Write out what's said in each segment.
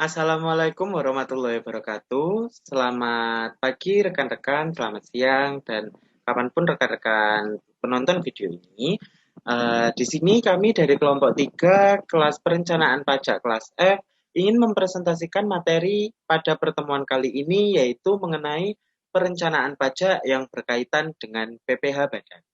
Assalamualaikum warahmatullahi wabarakatuh. Selamat pagi rekan-rekan, selamat siang, dan kapanpun rekan-rekan penonton video ini. Di sini kami dari kelompok 3 kelas perencanaan pajak kelas F ingin mempresentasikan materi pada pertemuan kali ini yaitu mengenai perencanaan pajak yang berkaitan dengan PPh Badan.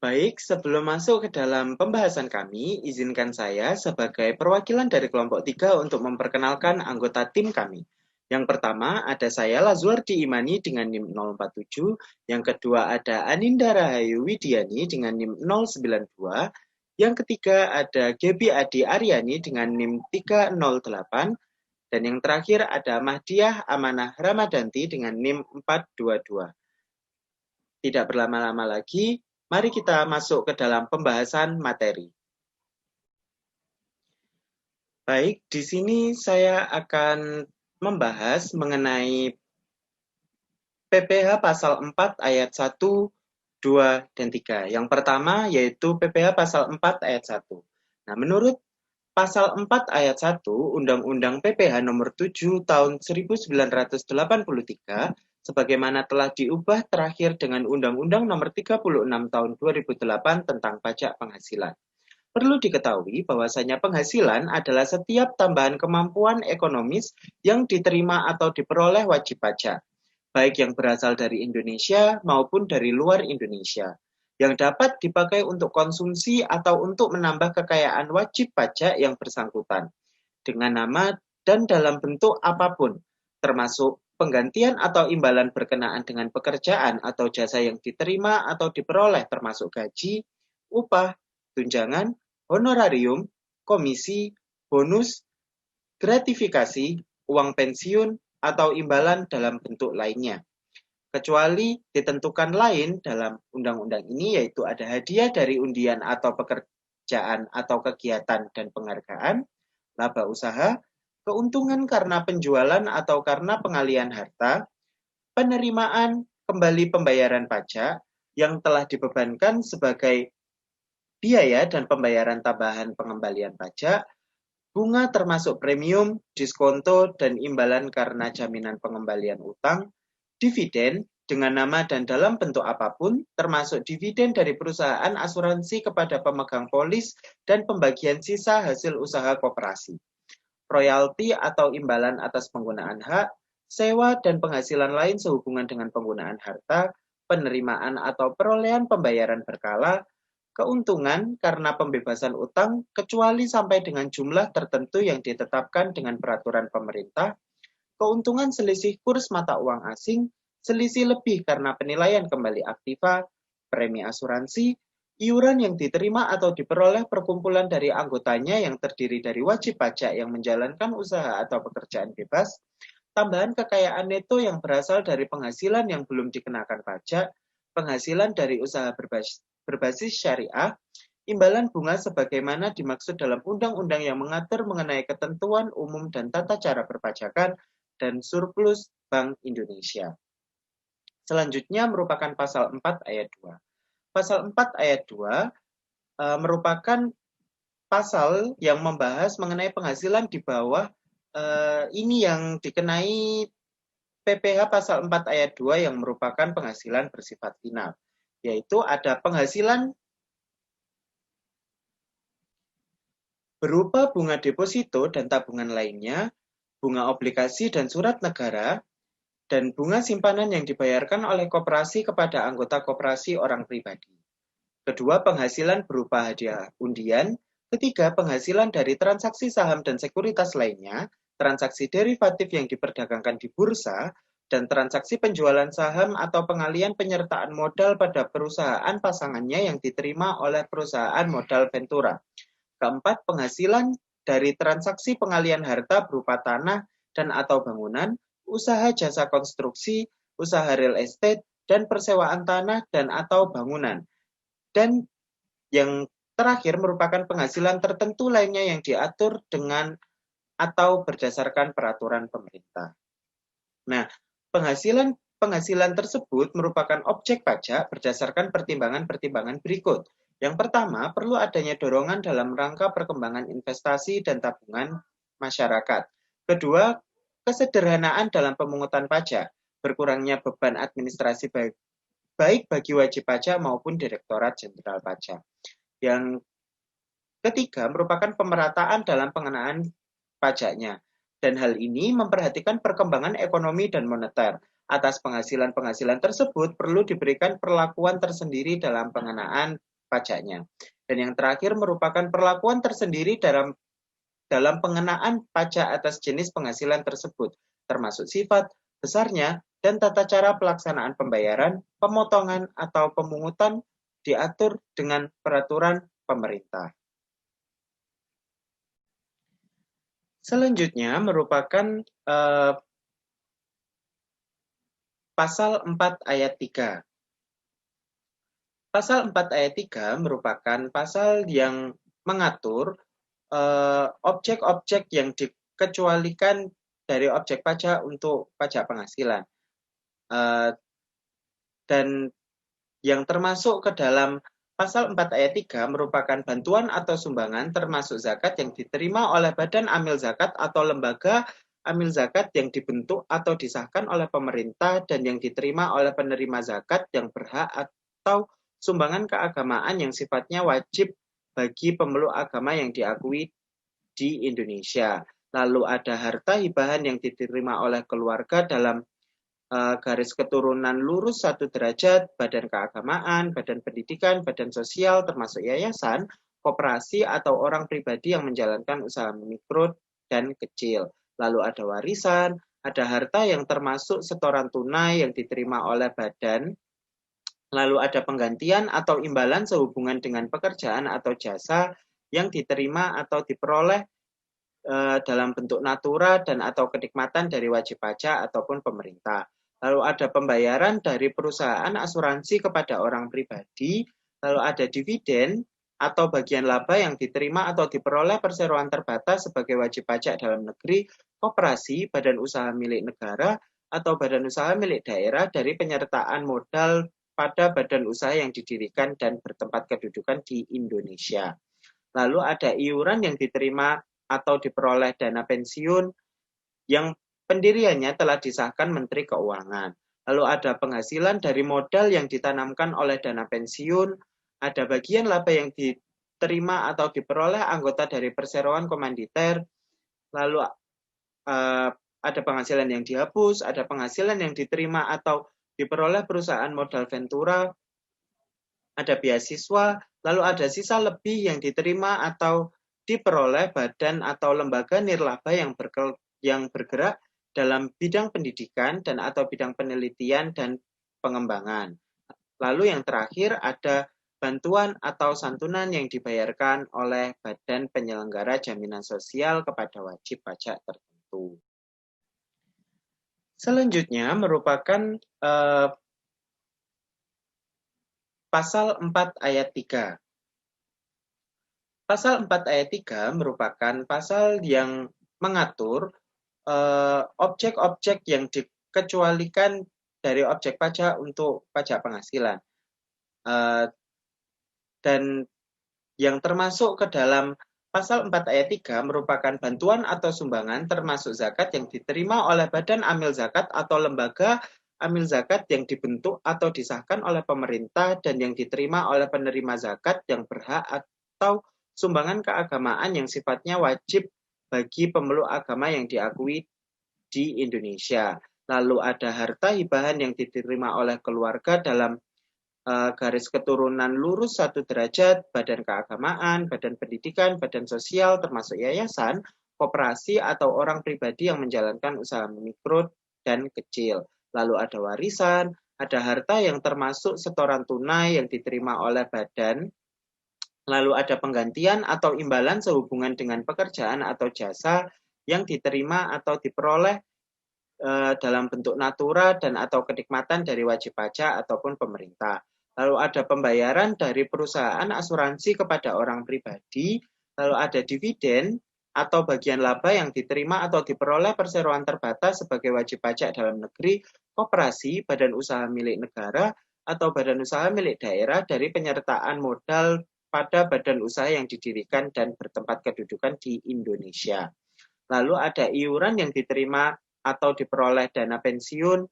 Baik, sebelum masuk ke dalam pembahasan kami, izinkan saya sebagai perwakilan dari kelompok 3 untuk memperkenalkan anggota tim kami. Yang pertama ada saya Lazuardi Imani dengan NIM 047, yang kedua ada Aninda Rahayu Widiani dengan NIM 092, yang ketiga ada Gebi Adi Aryani dengan NIM 308, dan yang terakhir ada Mahdiah Amanah Ramadanti dengan NIM 422. Tidak berlama-lama lagi, mari kita masuk ke dalam pembahasan materi. Baik, di sini saya akan membahas mengenai PPh pasal 4 ayat 1, 2, dan 3. Yang pertama yaitu PPh pasal 4 ayat 1. Nah, menurut pasal 4 ayat 1 Undang-Undang PPh nomor 7 tahun 1983 sebagaimana telah diubah terakhir dengan Undang-Undang nomor 36 tahun 2008 tentang pajak penghasilan. Perlu diketahui bahwasanya penghasilan adalah setiap tambahan kemampuan ekonomis yang diterima atau diperoleh wajib pajak, baik yang berasal dari Indonesia maupun dari luar Indonesia, yang dapat dipakai untuk konsumsi atau untuk menambah kekayaan wajib pajak yang bersangkutan, dengan nama dan dalam bentuk apapun, termasuk penggantian atau imbalan berkenaan dengan pekerjaan atau jasa yang diterima atau diperoleh termasuk gaji, upah, tunjangan, honorarium, komisi, bonus, gratifikasi, uang pensiun, atau imbalan dalam bentuk lainnya. Kecuali ditentukan lain dalam undang-undang ini yaitu ada hadiah dari undian atau pekerjaan atau kegiatan dan penghargaan, laba usaha, keuntungan karena penjualan atau karena pengalian harta, penerimaan kembali pembayaran pajak yang telah dibebankan sebagai biaya dan pembayaran tambahan pengembalian pajak, bunga termasuk premium, diskonto, dan imbalan karena jaminan pengembalian utang, dividen dengan nama dan dalam bentuk apapun, termasuk dividen dari perusahaan asuransi kepada pemegang polis dan pembagian sisa hasil usaha koperasi, royalti atau imbalan atas penggunaan hak, sewa dan penghasilan lain sehubungan dengan penggunaan harta, penerimaan atau perolehan pembayaran berkala, keuntungan karena pembebasan utang kecuali sampai dengan jumlah tertentu yang ditetapkan dengan peraturan pemerintah, keuntungan selisih kurs mata uang asing, selisih lebih karena penilaian kembali aktiva, premi asuransi, iuran yang diterima atau diperoleh perkumpulan dari anggotanya yang terdiri dari wajib pajak yang menjalankan usaha atau pekerjaan bebas, tambahan kekayaan neto yang berasal dari penghasilan yang belum dikenakan pajak, penghasilan dari usaha berbasis syariah, imbalan bunga sebagaimana dimaksud dalam undang-undang yang mengatur mengenai ketentuan umum dan tata cara perpajakan, dan surplus Bank Indonesia. Selanjutnya merupakan pasal 4 ayat 2. Pasal 4 ayat 2 merupakan pasal yang membahas mengenai penghasilan di bawah ini yang dikenai PPh pasal 4 ayat 2 yang merupakan penghasilan bersifat final, yaitu ada penghasilan berupa bunga deposito dan tabungan lainnya, bunga obligasi dan surat negara, dan bunga simpanan yang dibayarkan oleh koperasi kepada anggota koperasi orang pribadi. Kedua, penghasilan berupa hadiah undian. Ketiga, penghasilan dari transaksi saham dan sekuritas lainnya, transaksi derivatif yang diperdagangkan di bursa, dan transaksi penjualan saham atau pengalian penyertaan modal pada perusahaan pasangannya yang diterima oleh perusahaan modal Ventura. Keempat, penghasilan dari transaksi pengalian harta berupa tanah dan atau bangunan, usaha jasa konstruksi, usaha real estate, dan persewaan tanah dan atau bangunan. Dan yang terakhir merupakan penghasilan tertentu lainnya yang diatur dengan atau berdasarkan peraturan pemerintah. Nah, penghasilan tersebut merupakan objek pajak berdasarkan pertimbangan-pertimbangan berikut, Yang pertama, perlu adanya dorongan dalam rangka perkembangan investasi dan tabungan masyarakat. Kedua, kesederhanaan dalam pemungutan pajak, berkurangnya beban administrasi baik bagi wajib pajak maupun Direktorat Jenderal Pajak. Yang ketiga, merupakan pemerataan dalam pengenaan pajaknya. Dan hal ini memperhatikan perkembangan ekonomi dan moneter. Atas penghasilan-penghasilan tersebut perlu diberikan perlakuan tersendiri dalam pengenaan pajaknya. Dan yang terakhir merupakan perlakuan tersendiri dalam pengenaan pajak atas jenis penghasilan tersebut, termasuk sifat, besarnya, dan tata cara pelaksanaan pembayaran, pemotongan, atau pemungutan diatur dengan peraturan pemerintah. Selanjutnya merupakan Pasal 4 ayat 3. Pasal 4 ayat 3 merupakan pasal yang mengatur objek-objek yang dikecualikan dari objek pajak untuk pajak penghasilan. Dan yang termasuk ke dalam pasal 4 ayat 3 merupakan bantuan atau sumbangan termasuk zakat yang diterima oleh badan amil zakat atau lembaga amil zakat yang dibentuk atau disahkan oleh pemerintah dan yang diterima oleh penerima zakat yang berhak atau sumbangan keagamaan yang sifatnya wajib bagi pemeluk agama yang diakui di Indonesia. Lalu ada harta hibahan yang diterima oleh keluarga dalam garis keturunan lurus 1 derajat, badan keagamaan, badan pendidikan, badan sosial, termasuk yayasan, koperasi, atau orang pribadi yang menjalankan usaha mikro dan kecil. Lalu ada warisan, ada harta yang termasuk setoran tunai yang diterima oleh badan, lalu ada penggantian atau imbalan sehubungan dengan pekerjaan atau jasa yang diterima atau diperoleh dalam bentuk natura dan atau kenikmatan dari wajib pajak ataupun pemerintah. Lalu ada pembayaran dari perusahaan asuransi kepada orang pribadi, lalu ada dividen atau bagian laba yang diterima atau diperoleh perseroan terbatas sebagai wajib pajak dalam negeri, koperasi, badan usaha milik negara, atau badan usaha milik daerah dari penyertaan modal pada badan usaha yang didirikan dan bertempat kedudukan di Indonesia. Lalu ada iuran yang diterima atau diperoleh dana pensiun yang pendiriannya telah disahkan Menteri Keuangan. Lalu ada penghasilan dari modal yang ditanamkan oleh dana pensiun, ada bagian laba yang diterima atau diperoleh anggota dari perseroan komanditer, lalu ada penghasilan yang dihapus, ada penghasilan yang diterima atau diperoleh perusahaan modal ventura, ada beasiswa, lalu ada sisa lebih yang diterima atau diperoleh badan atau lembaga nirlaba yang bergerak dalam bidang pendidikan dan atau bidang penelitian dan pengembangan. Lalu yang terakhir ada bantuan atau santunan yang dibayarkan oleh badan penyelenggara jaminan sosial kepada wajib pajak tertentu. Selanjutnya merupakan Pasal 4 ayat 3. Pasal 4 ayat 3 merupakan pasal yang mengatur objek-objek yang dikecualikan dari objek pajak untuk pajak penghasilan. Dan yang termasuk ke dalam pasal 4 ayat 3 merupakan bantuan atau sumbangan termasuk zakat yang diterima oleh badan amil zakat atau lembaga amil zakat yang dibentuk atau disahkan oleh pemerintah dan yang diterima oleh penerima zakat yang berhak atau sumbangan keagamaan yang sifatnya wajib bagi pemeluk agama yang diakui di Indonesia. Lalu ada harta hibahan yang diterima oleh keluarga dalam garis keturunan lurus 1 derajat, badan keagamaan, badan pendidikan, badan sosial, termasuk yayasan, koperasi, atau orang pribadi yang menjalankan usaha mikro dan kecil. Lalu ada warisan, ada harta yang termasuk setoran tunai yang diterima oleh badan, lalu ada penggantian atau imbalan sehubungan dengan pekerjaan atau jasa yang diterima atau diperoleh dalam bentuk natura dan atau kenikmatan dari wajib pajak ataupun pemerintah. Lalu ada pembayaran dari perusahaan asuransi kepada orang pribadi, lalu ada dividen atau bagian laba yang diterima atau diperoleh perseroan terbatas sebagai wajib pajak dalam negeri, koperasi, badan usaha milik negara, atau badan usaha milik daerah dari penyertaan modal pada badan usaha yang didirikan dan bertempat kedudukan di Indonesia. Lalu ada iuran yang diterima atau diperoleh dana pensiun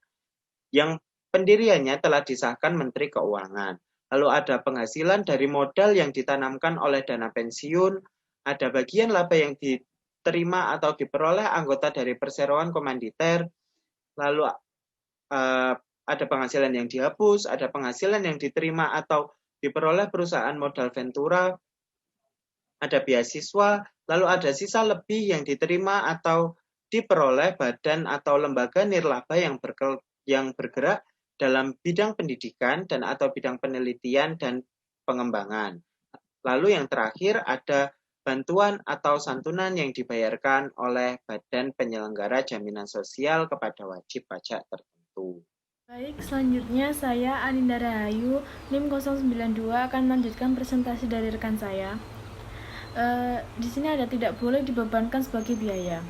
yang pendiriannya telah disahkan Menteri Keuangan. Lalu ada penghasilan dari modal yang ditanamkan oleh dana pensiun, ada bagian laba yang diterima atau diperoleh anggota dari perseroan komanditer, lalu ada penghasilan yang dihapus, ada penghasilan yang diterima atau diperoleh perusahaan modal ventura, ada beasiswa, lalu ada sisa lebih yang diterima atau diperoleh badan atau lembaga nirlaba yang bergerak dalam bidang pendidikan dan atau bidang penelitian dan pengembangan. Lalu yang terakhir ada bantuan atau santunan yang dibayarkan oleh badan penyelenggara jaminan sosial kepada wajib pajak tertentu. Baik, selanjutnya saya Aninda Rahayu, NIM 092 akan melanjutkan presentasi dari rekan saya. Di sini ada tidak boleh dibebankan sebagai biaya.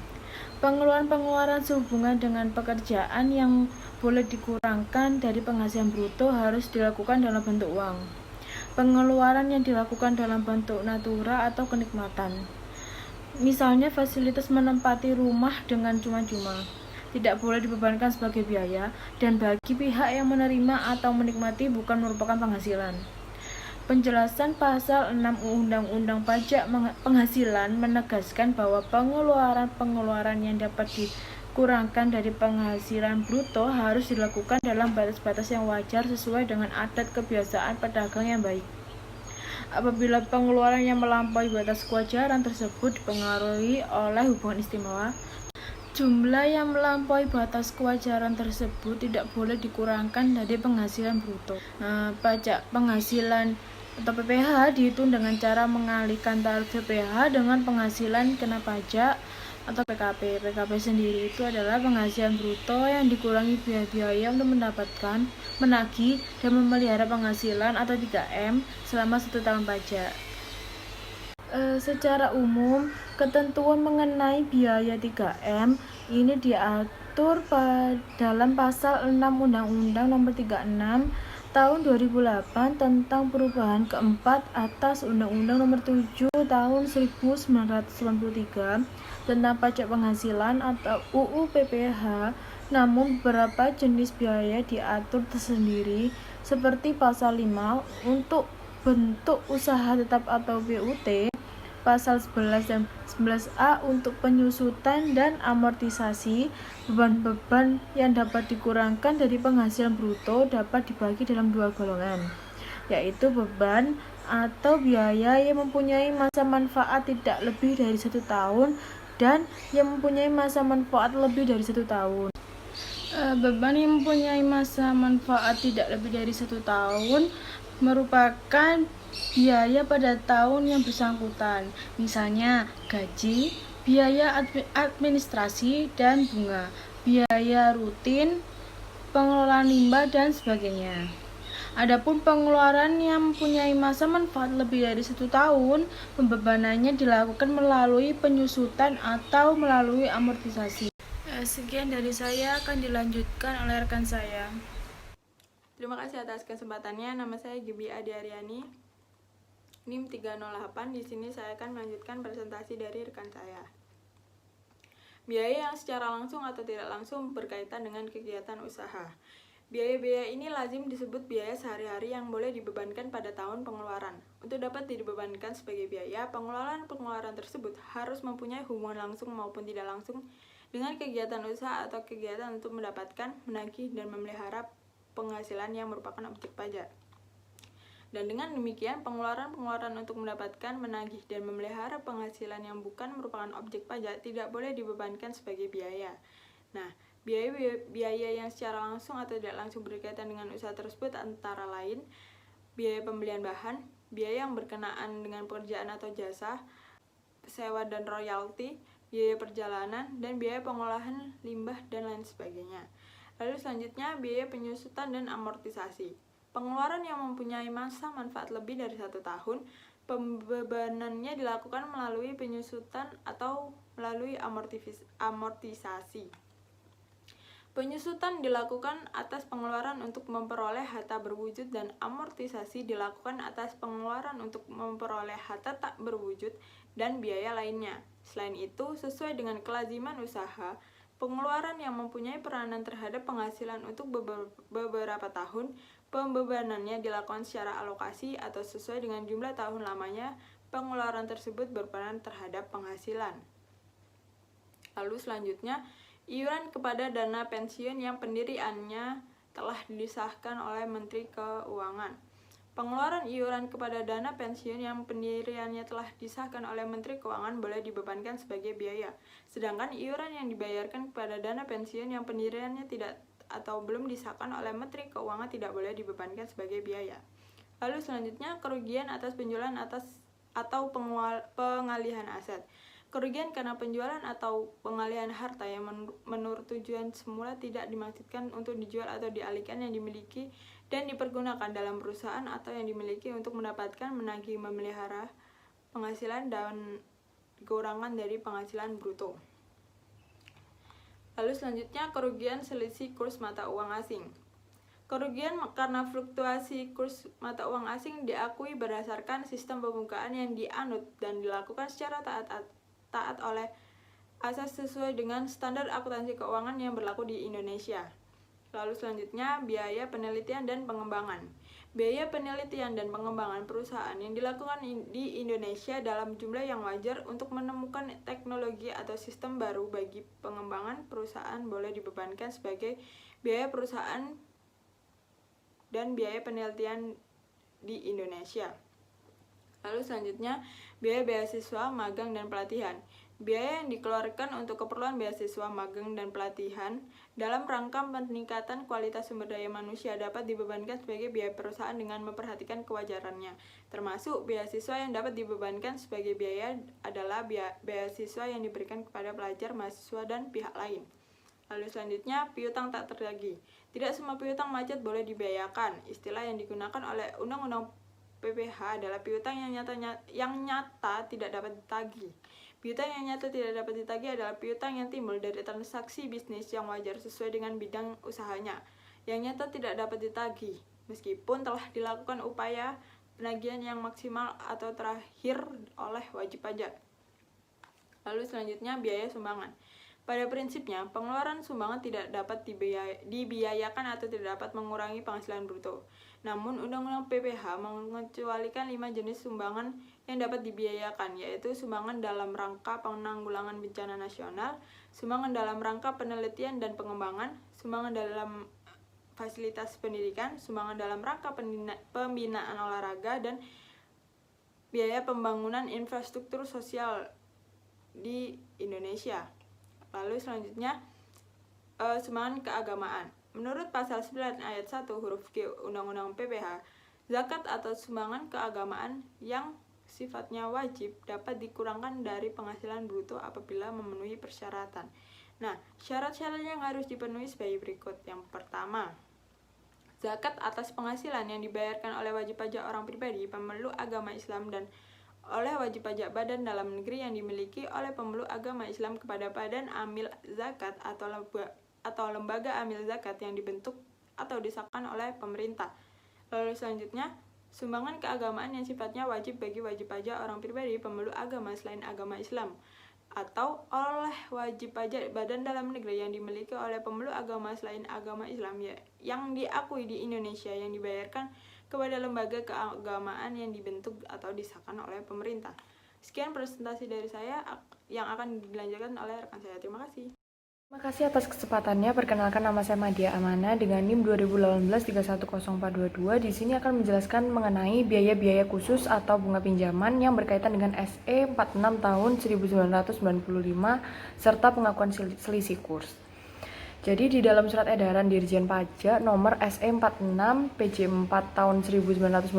Pengeluaran-pengeluaran sehubungan dengan pekerjaan yang boleh dikurangkan dari penghasilan bruto harus dilakukan dalam bentuk uang. Pengeluaran yang dilakukan dalam bentuk natura atau kenikmatan. Misalnya fasilitas menempati rumah dengan cuma-cuma tidak boleh dibebankan sebagai biaya dan bagi pihak yang menerima atau menikmati bukan merupakan penghasilan. Penjelasan pasal 6 Undang-Undang Pajak Penghasilan menegaskan bahwa pengeluaran-pengeluaran yang dapat dikurangkan dari penghasilan bruto harus dilakukan dalam batas-batas yang wajar sesuai dengan adat kebiasaan pedagang yang baik. Apabila pengeluaran yang melampaui batas kewajaran tersebut dipengaruhi oleh hubungan istimewa, jumlah yang melampaui batas kewajaran tersebut tidak boleh dikurangkan dari penghasilan bruto. Pajak penghasilan atau PPH dihitung dengan cara mengalihkan tarif PPH dengan penghasilan kena pajak atau PKP. PKP sendiri itu adalah penghasilan bruto yang dikurangi biaya-biaya untuk mendapatkan, menagih, dan memelihara penghasilan atau 3M selama 1 tahun pajak. Secara umum, ketentuan mengenai biaya 3M ini diatur dalam pasal 6 Undang-Undang Nomor 36 Tahun 2008 tentang perubahan keempat atas Undang-Undang Nomor 7 Tahun 1993 tentang pajak penghasilan atau UU PPH. Namun beberapa jenis biaya diatur tersendiri seperti pasal 5 untuk bentuk usaha tetap atau BUT, pasal 11 dan 11A untuk penyusutan dan amortisasi. Beban-beban yang dapat dikurangkan dari penghasilan bruto dapat dibagi dalam 2 golongan, yaitu beban atau biaya yang mempunyai masa manfaat tidak lebih dari 1 tahun dan yang mempunyai masa manfaat lebih dari 1 tahun. Beban yang mempunyai masa manfaat tidak lebih dari 1 tahun merupakan biaya pada tahun yang bersangkutan, misalnya gaji, biaya administrasi dan bunga, biaya rutin, pengelolaan limbah, dan sebagainya. Adapun pengeluaran yang mempunyai masa manfaat lebih dari 1 tahun, pembebanannya dilakukan melalui penyusutan atau melalui amortisasi. Sekian dari saya, akan dilanjutkan oleh rekan saya. Terima kasih atas kesempatannya. Nama saya Gibi Adi Aryani, NIM 308. Di sini saya akan melanjutkan presentasi dari rekan saya. Biaya yang secara langsung atau tidak langsung berkaitan dengan kegiatan usaha. Biaya-biaya ini lazim disebut biaya sehari-hari yang boleh dibebankan pada tahun pengeluaran. Untuk dapat dibebankan sebagai biaya, pengeluaran-pengeluaran tersebut harus mempunyai hubungan langsung maupun tidak langsung dengan kegiatan usaha atau kegiatan untuk mendapatkan, menagih, dan memelihara penghasilan yang merupakan objek pajak. Dan dengan demikian, pengeluaran-pengeluaran untuk mendapatkan, menagih, dan memelihara penghasilan yang bukan merupakan objek pajak tidak boleh dibebankan sebagai biaya. Nah, biaya yang secara langsung atau tidak langsung berkaitan dengan usaha tersebut antara lain biaya pembelian bahan, biaya yang berkenaan dengan pekerjaan atau jasa, sewa dan royalti, biaya perjalanan, dan biaya pengolahan limbah dan lain sebagainya. Lalu selanjutnya biaya penyusutan dan amortisasi. Pengeluaran yang mempunyai masa manfaat lebih dari 1 tahun, pembebanannya dilakukan melalui penyusutan atau melalui amortisasi. Penyusutan dilakukan atas pengeluaran untuk memperoleh harta berwujud dan amortisasi dilakukan atas pengeluaran untuk memperoleh harta tak berwujud dan biaya lainnya. Selain itu, sesuai dengan kelaziman usaha, pengeluaran yang mempunyai peranan terhadap penghasilan untuk beberapa tahun, pembebanannya dilakukan secara alokasi atau sesuai dengan jumlah tahun lamanya pengeluaran tersebut berperan terhadap penghasilan. Lalu selanjutnya, iuran kepada dana pensiun yang pendiriannya telah disahkan oleh Menteri Keuangan. Pengeluaran iuran kepada dana pensiun yang pendiriannya telah disahkan oleh Menteri Keuangan boleh dibebankan sebagai biaya. Sedangkan iuran yang dibayarkan kepada dana pensiun yang pendiriannya tidak atau belum disahkan oleh Menteri Keuangan tidak boleh dibebankan sebagai biaya. Lalu selanjutnya, kerugian atas penjualan atau pengalihan aset. Kerugian karena penjualan atau pengalihan harta yang menurut tujuan semula tidak dimaksudkan untuk dijual atau dialihkan yang dimiliki dan dipergunakan dalam perusahaan atau yang dimiliki untuk mendapatkan, menagih, memelihara penghasilan dan kekurangan dari penghasilan bruto. Lalu selanjutnya, kerugian selisih kurs mata uang asing. Kerugian karena fluktuasi kurs mata uang asing diakui berdasarkan sistem pembukaan yang dianut dan dilakukan secara taat oleh asas sesuai dengan standar akuntansi keuangan yang berlaku di Indonesia. Lalu selanjutnya, biaya penelitian dan pengembangan. Biaya penelitian dan pengembangan perusahaan yang dilakukan di Indonesia dalam jumlah yang wajar untuk menemukan teknologi atau sistem baru bagi pengembangan perusahaan boleh dibebankan sebagai biaya perusahaan dan biaya penelitian di Indonesia. Lalu selanjutnya, biaya beasiswa, magang, dan pelatihan. Biaya yang dikeluarkan untuk keperluan beasiswa, magang, dan pelatihan dalam rangka peningkatan kualitas sumber daya manusia dapat dibebankan sebagai biaya perusahaan dengan memperhatikan kewajarannya. Termasuk beasiswa yang dapat dibebankan sebagai biaya adalah beasiswa yang diberikan kepada pelajar, mahasiswa, dan pihak lain. Lalu selanjutnya, piutang tak tertagih. Tidak semua piutang macet boleh dibayarkan. Istilah yang digunakan oleh Undang-Undang PPH adalah piutang yang nyata tidak dapat ditagih. Piutang yang nyata tidak dapat ditagih adalah piutang yang timbul dari transaksi bisnis yang wajar sesuai dengan bidang usahanya, yang nyata tidak dapat ditagih, meskipun telah dilakukan upaya penagihan yang maksimal atau terakhir oleh wajib pajak. Lalu selanjutnya, biaya sumbangan. Pada prinsipnya, pengeluaran sumbangan tidak dapat dibiayakan atau tidak dapat mengurangi penghasilan bruto. Namun, Undang-Undang PPH mengecualikan 5 jenis sumbangan yang dapat dibiayakan, yaitu sumbangan dalam rangka penanggulangan bencana nasional, sumbangan dalam rangka penelitian dan pengembangan, sumbangan dalam fasilitas pendidikan, sumbangan dalam rangka pembinaan olahraga, dan biaya pembangunan infrastruktur sosial di Indonesia. Lalu selanjutnya, sumbangan keagamaan. Menurut pasal 9 ayat 1 huruf G Undang-Undang PPH, zakat atau sumbangan keagamaan yang sifatnya wajib dapat dikurangkan dari penghasilan bruto apabila memenuhi persyaratan. Nah, syarat-syarat yang harus dipenuhi sebagai berikut. Yang pertama, zakat atas penghasilan yang dibayarkan oleh wajib pajak orang pribadi, pemeluk agama Islam, dan oleh wajib pajak badan dalam negeri yang dimiliki oleh pemeluk agama Islam kepada badan amil zakat atau lembaga amil zakat yang dibentuk atau disahkan oleh pemerintah. Lalu selanjutnya, sumbangan keagamaan yang sifatnya wajib bagi wajib pajak orang pribadi, pemeluk agama selain agama Islam, atau oleh wajib pajak badan dalam negeri yang dimiliki oleh pemeluk agama selain agama Islam yang diakui di Indonesia yang dibayarkan kepada lembaga keagamaan yang dibentuk atau disahkan oleh pemerintah. Sekian presentasi dari saya yang akan dilanjutkan oleh rekan saya. Terima kasih. Terima kasih atas kesempatannya. Perkenalkan, nama saya Madia Amana dengan NIM 2018-310422. Di sini akan menjelaskan mengenai biaya-biaya khusus atau bunga pinjaman yang berkaitan dengan SE 46 tahun 1995 serta pengakuan selisih kurs. Jadi di dalam surat edaran Dirjen Pajak nomor SE 46 PJ 4 tahun 1995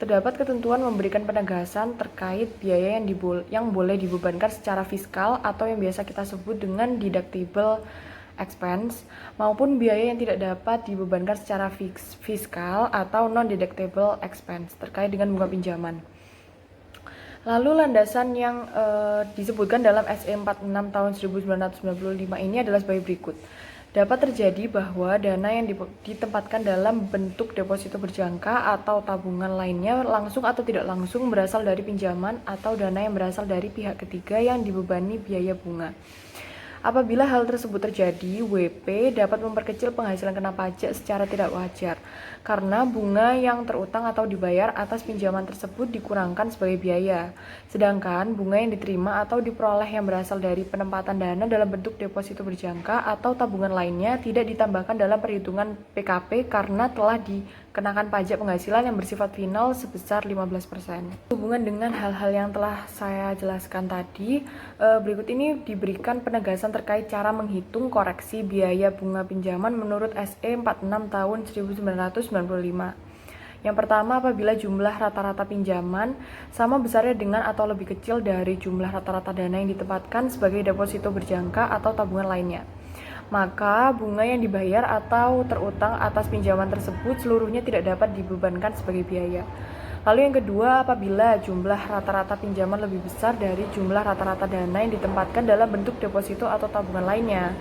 terdapat ketentuan memberikan penegasan terkait biaya yang boleh dibebankan secara fiskal atau yang biasa kita sebut dengan deductible expense maupun biaya yang tidak dapat dibebankan secara fiskal atau non-deductible expense terkait dengan bunga pinjaman. Lalu landasan yang disebutkan dalam SE 46 tahun 1995 ini adalah sebagai berikut. Dapat terjadi bahwa dana yang ditempatkan dalam bentuk deposito berjangka atau tabungan lainnya langsung atau tidak langsung berasal dari pinjaman atau dana yang berasal dari pihak ketiga yang dibebani biaya bunga. Apabila hal tersebut terjadi, WP dapat memperkecil penghasilan kena pajak secara tidak wajar, karena bunga yang terutang atau dibayar atas pinjaman tersebut dikurangkan sebagai biaya. Sedangkan bunga yang diterima atau diperoleh yang berasal dari penempatan dana dalam bentuk deposito berjangka atau tabungan lainnya tidak ditambahkan dalam perhitungan PKP karena telah dikenakan pajak penghasilan yang bersifat final sebesar 15%. Hubungan dengan hal-hal yang telah saya jelaskan tadi, berikut ini diberikan penegasan terkait cara menghitung koreksi biaya bunga pinjaman menurut SE 46 tahun 1995. Yang pertama, apabila jumlah rata-rata pinjaman sama besarnya dengan atau lebih kecil dari jumlah rata-rata dana yang ditempatkan sebagai deposito berjangka atau tabungan lainnya, maka bunga yang dibayar atau terutang atas pinjaman tersebut seluruhnya tidak dapat dibebankan sebagai biaya. Lalu yang kedua, apabila jumlah rata-rata pinjaman lebih besar dari jumlah rata-rata dana yang ditempatkan dalam bentuk deposito atau tabungan lainnya,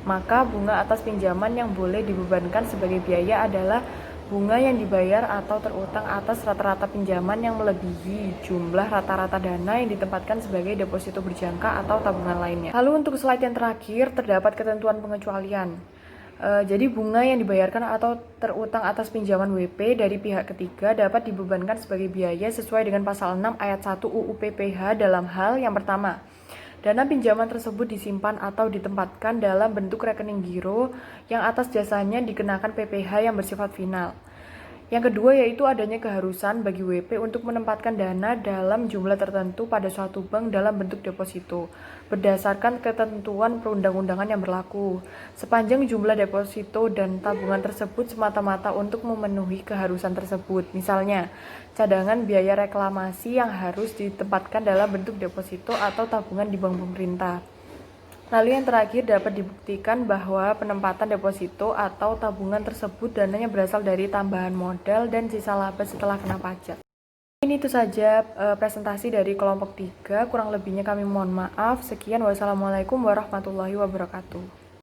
maka bunga atas pinjaman yang boleh dibebankan sebagai biaya adalah bunga yang dibayar atau terutang atas rata-rata pinjaman yang melebihi jumlah rata-rata dana yang ditempatkan sebagai deposito berjangka atau tabungan lainnya. Lalu untuk slide yang terakhir, terdapat ketentuan pengecualian. Jadi bunga yang dibayarkan atau terutang atas pinjaman WP dari pihak ketiga dapat dibebankan sebagai biaya sesuai dengan pasal 6 ayat 1 UU PPH dalam hal yang pertama, dana pinjaman tersebut disimpan atau ditempatkan dalam bentuk rekening giro yang atas jasanya dikenakan PPH yang bersifat final. Yang kedua yaitu adanya keharusan bagi WP untuk menempatkan dana dalam jumlah tertentu pada suatu bank dalam bentuk deposito berdasarkan ketentuan perundang-undangan yang berlaku, sepanjang jumlah deposito dan tabungan tersebut semata-mata untuk memenuhi keharusan tersebut. Misalnya, cadangan biaya reklamasi yang harus ditempatkan dalam bentuk deposito atau tabungan di bank pemerintah. Lalu yang terakhir, dapat dibuktikan bahwa penempatan deposito atau tabungan tersebut dananya berasal dari tambahan modal dan sisa laba setelah kena pajak. Ini itu saja presentasi dari kelompok 3, kurang lebihnya kami mohon maaf. Sekian, wassalamualaikum warahmatullahi wabarakatuh.